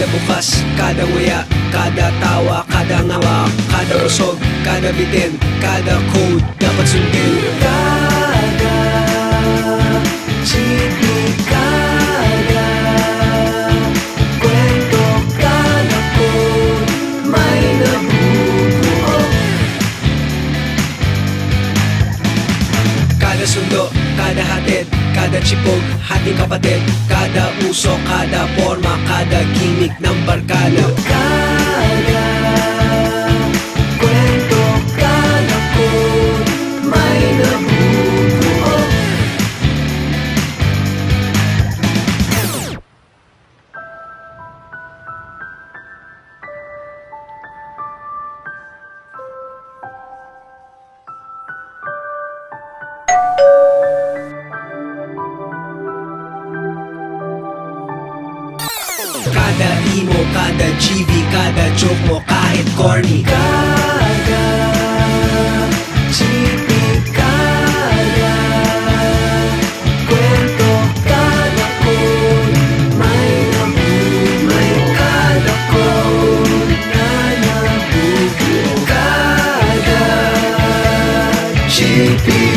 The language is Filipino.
Kada bukas, kada nguya, kada tawa, kada ngawa, kada usog, kada bitin, kada code dapat sundin. Kada chipi, kada kwento, kada code may nabubuo. Kada sundo, kada hatid, kada chipog, hating kapatid, kada uso, kada forma, kada gimmick ng barkada. Kada kwento, kada code may nabubuo. Kada emo, kada GV, kada joke mo kahit corny. Kada chipi, kada kwento, kada code may may kada code na nabubuo. Kada chipi,